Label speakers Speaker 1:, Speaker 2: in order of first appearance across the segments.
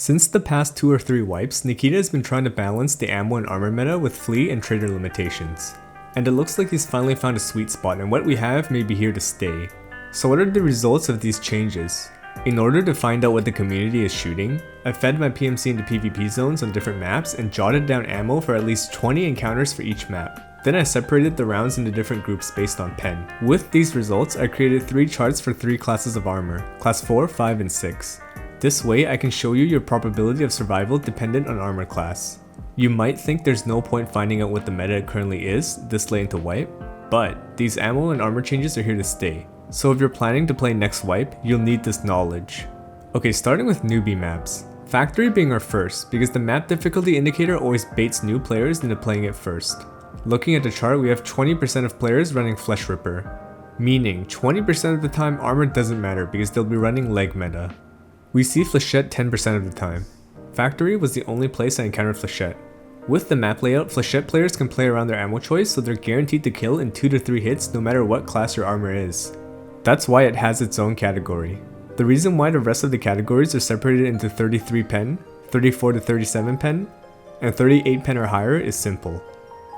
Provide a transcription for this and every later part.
Speaker 1: Since the past 2 or 3 wipes, Nikita has been trying to balance the ammo and armor meta with flea and trader limitations. And it looks like he's finally found a sweet spot, and what we have may be here to stay. So what are the results of these changes? In order to find out what the community is shooting, I fed my PMC into PvP zones on different maps and jotted down ammo for at least 20 encounters for each map. Then I separated the rounds into different groups based on pen. With these results, I created 3 charts for 3 classes of armor, class 4, 5, and 6. This way, I can show you your probability of survival dependent on armor class. You might think there's no point finding out what the meta currently is this late into wipe, but these ammo and armor changes are here to stay. So if you're planning to play next wipe, you'll need this knowledge. Okay, starting with newbie maps. Factory being our first, because the map difficulty indicator always baits new players into playing it first. Looking at the chart, we have 20% of players running Flesh Ripper, meaning 20% of the time armor doesn't matter because they'll be running leg meta. We see Flechette 10% of the time. Factory was the only place I encountered Flechette. With the map layout, Flechette players can play around their ammo choice, so they're guaranteed to kill in 2 to 3 hits no matter what class your armor is. That's why it has its own category. The reason why the rest of the categories are separated into 33 pen, 34 to 37 pen, and 38 pen or higher is simple.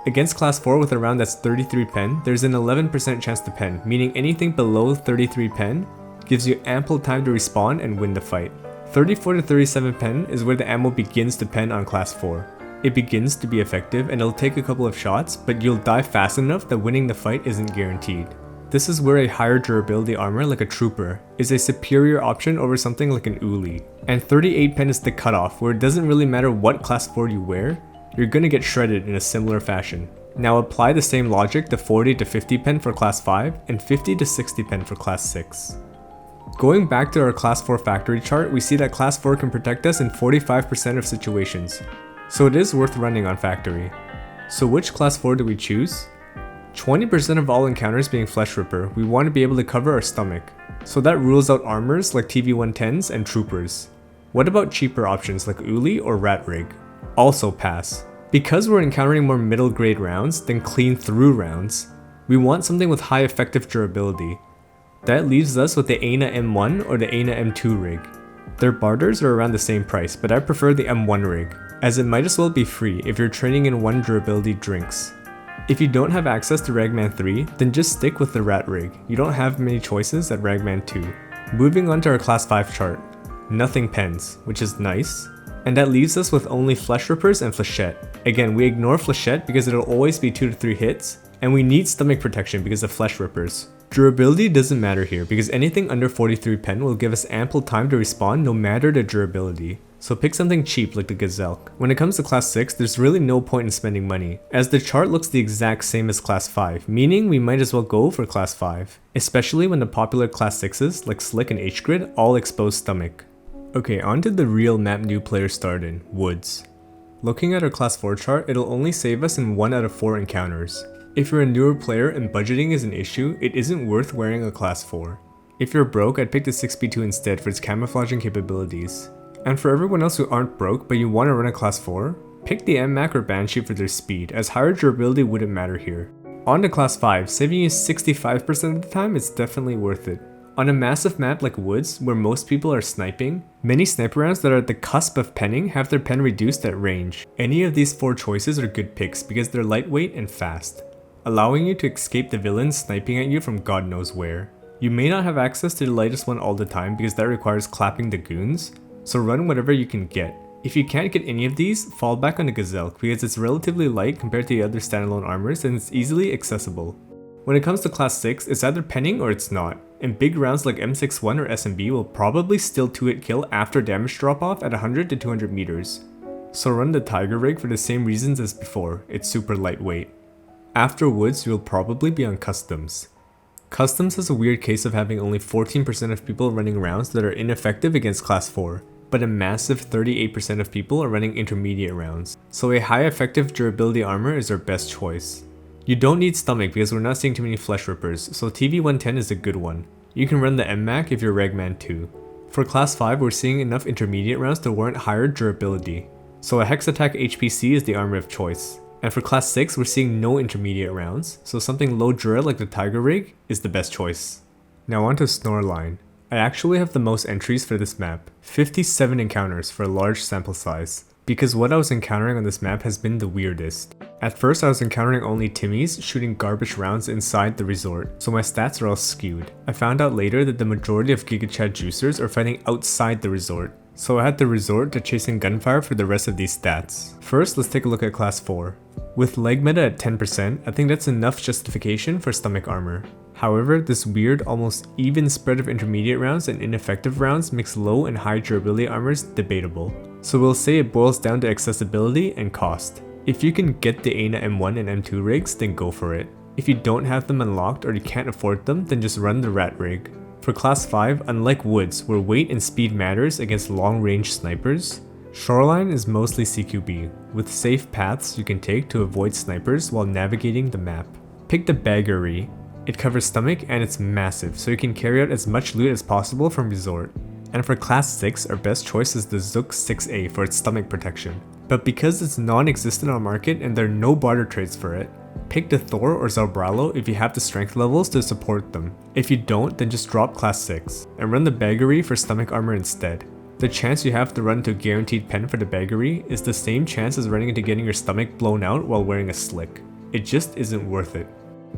Speaker 1: Against class 4 with a round that's 33 pen, there's an 11% chance to pen, meaning anything below 33 pen gives you ample time to respawn and win the fight. 34 to 37 pen is where the ammo begins to pen on class 4. It begins to be effective and it'll take a couple of shots, but you'll die fast enough that winning the fight isn't guaranteed. This is where a higher durability armor like a trooper is a superior option over something like an Uli. And 38 pen is the cutoff, where it doesn't really matter what class 4 you wear, you're gonna get shredded in a similar fashion. Now apply the same logic to 40 to 50 pen for class 5 and 50 to 60 pen for class 6. Going back to our class 4 factory chart, we see that class 4 can protect us in 45% of situations, so it is worth running on factory. So which class 4 do we choose? 20% of all encounters being Flesh Ripper, we want to be able to cover our stomach, so that rules out armors like TV-110s and troopers. What about cheaper options like Uli or Rat Rig? Also pass. Because we're encountering more middle grade rounds than clean through rounds, we want something with high effective durability. That leaves us with the Aina M1 or the Aina M2 rig. Their barters are around the same price, but I prefer the M1 rig, as it might as well be free if you're trading in 1 durability drinks. If you don't have access to Ragman 3, then just stick with the Rat rig. You don't have many choices at Ragman 2. Moving on to our class 5 chart. Nothing pens, which is nice. And that leaves us with only Flesh Rippers and Flechette. Again, we ignore Flechette because it'll always be 2 to 3 hits, and we need stomach protection because of Flesh Rippers. Durability doesn't matter here because anything under 43 pen will give us ample time to respawn no matter the durability. So pick something cheap like the Gazelle. When it comes to class 6, there's really no point in spending money, as the chart looks the exact same as class 5, meaning we might as well go for class 5, especially when the popular class 6s like Slick and H-Grid all expose stomach. Okay, on to the real map new players start in, Woods. Looking at our class 4 chart, it'll only save us in 1 out of 4 encounters. If you're a newer player and budgeting is an issue, it isn't worth wearing a class 4. If you're broke, I'd pick the 6B2 instead for its camouflaging capabilities. And for everyone else who aren't broke but you want to run a class 4, pick the MMAC or Banshee for their speed, as higher durability wouldn't matter here. On to class 5, saving you 65% of the time is definitely worth it. On a massive map like Woods, where most people are sniping, many sniper rounds that are at the cusp of penning have their pen reduced at range. Any of these 4 choices are good picks because they're lightweight and fast, allowing you to escape the villains sniping at you from God knows where. You may not have access to the lightest one all the time because that requires clapping the goons, so run whatever you can get. If you can't get any of these, fall back on the Gazelle because it's relatively light compared to the other standalone armors and it's easily accessible. When it comes to class 6, it's either penning or it's not, and big rounds like M61 or SMB will probably still 2-hit kill after damage drop off at 100 to 200 meters. So run the Tiger rig for the same reasons as before, it's super lightweight. After Woods, you'll probably be on Customs. Customs has a weird case of having only 14% of people running rounds that are ineffective against class 4, but a massive 38% of people are running intermediate rounds, so a high effective durability armor is our best choice. You don't need stomach because we're not seeing too many Flesh Rippers, so TV-110 is a good one. You can run the MMAC if you're Ragman 2. For class 5, we're seeing enough intermediate rounds to warrant higher durability, so a Hex Attack HPC is the armor of choice. And for class 6, we're seeing no intermediate rounds, so something low dura like the Tiger rig is the best choice. Now on to Snorline. I actually have the most entries for this map, 57 encounters for a large sample size, because what I was encountering on this map has been the weirdest. At first I was encountering only Timmies shooting garbage rounds inside the resort, so my stats are all skewed. I found out later that the majority of GigaChad juicers are fighting outside the resort, so I had to resort to chasing gunfire for the rest of these stats. First, let's take a look at class 4. With leg meta at 10%, I think that's enough justification for stomach armor. However, this weird, almost even spread of intermediate rounds and ineffective rounds makes low and high durability armors debatable. So we'll say it boils down to accessibility and cost. If you can get the ANA M1 and M2 rigs, then go for it. If you don't have them unlocked or you can't afford them, then just run the rat rig. For class 5, unlike woods, where weight and speed matters against long-range snipers, shoreline is mostly CQB, with safe paths you can take to avoid snipers while navigating the map. Pick the baggery. It covers stomach and it's massive, so you can carry out as much loot as possible from resort. And for class 6, our best choice is the Zook 6A for its stomach protection. But because it's non-existent on market and there are no barter trades for it, pick the Thor or Zalbralo if you have the strength levels to support them. If you don't, then just drop class 6, and run the baggery for stomach armor instead. The chance you have to run into a guaranteed pen for the baggery is the same chance as running into getting your stomach blown out while wearing a slick. It just isn't worth it.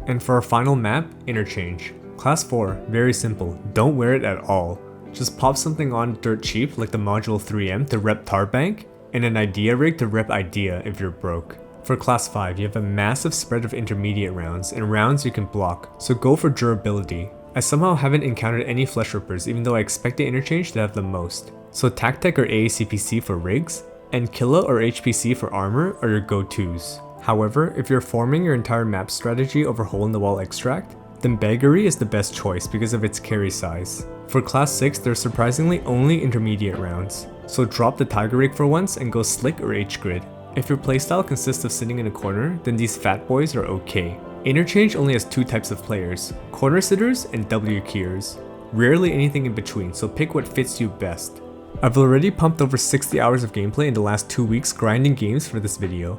Speaker 1: And for our final map, Interchange. Class 4, very simple, don't wear it at all. Just pop something on dirt cheap like the module 3M to rep Tarbank, and an idea rig to rep idea if you're broke. For class 5, you have a massive spread of intermediate rounds and rounds you can block, so go for durability. I somehow haven't encountered any flesh rippers even though I expect the Interchange to have the most. So Tactec or AACPC for rigs, and Killa or HPC for armor are your go-tos. However, if you're forming your entire map strategy over hole-in-the-wall extract, then Baggery is the best choice because of its carry size. For class 6, there's surprisingly only intermediate rounds, so drop the Tiger Rig for once and go Slick or H-Grid. If your playstyle consists of sitting in a corner, then these fat boys are okay. Interchange only has 2 types of players, corner sitters and W-keyers. Rarely anything in between, so pick what fits you best. I've already pumped over 60 hours of gameplay in the last 2 weeks grinding games for this video.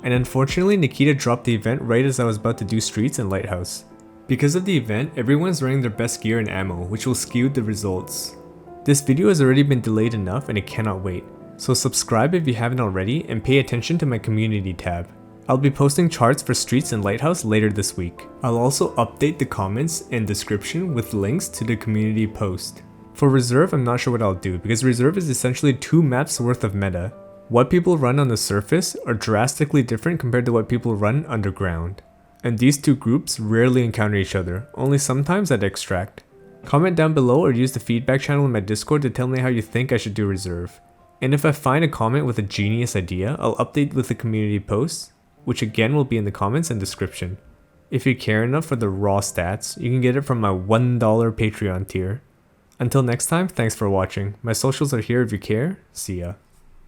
Speaker 1: And unfortunately, Nikita dropped the event right as I was about to do Streets and Lighthouse. Because of the event, everyone's running their best gear and ammo, which will skew the results. This video has already been delayed enough and it cannot wait, so subscribe if you haven't already and pay attention to my community tab. I'll be posting charts for Streets and Lighthouse later this week. I'll also update the comments and description with links to the community post. For Reserve, I'm not sure what I'll do because Reserve is essentially 2 maps worth of meta. What people run on the surface are drastically different compared to what people run underground. And these 2 groups rarely encounter each other, only sometimes at Extract. Comment down below or use the feedback channel in my Discord to tell me how you think I should do Reserve. And if I find a comment with a genius idea, I'll update with the community posts, which again will be in the comments and description. If you care enough for the raw stats, you can get it from my $1 Patreon tier. Until next time, thanks for watching. My socials are here if you care. See ya.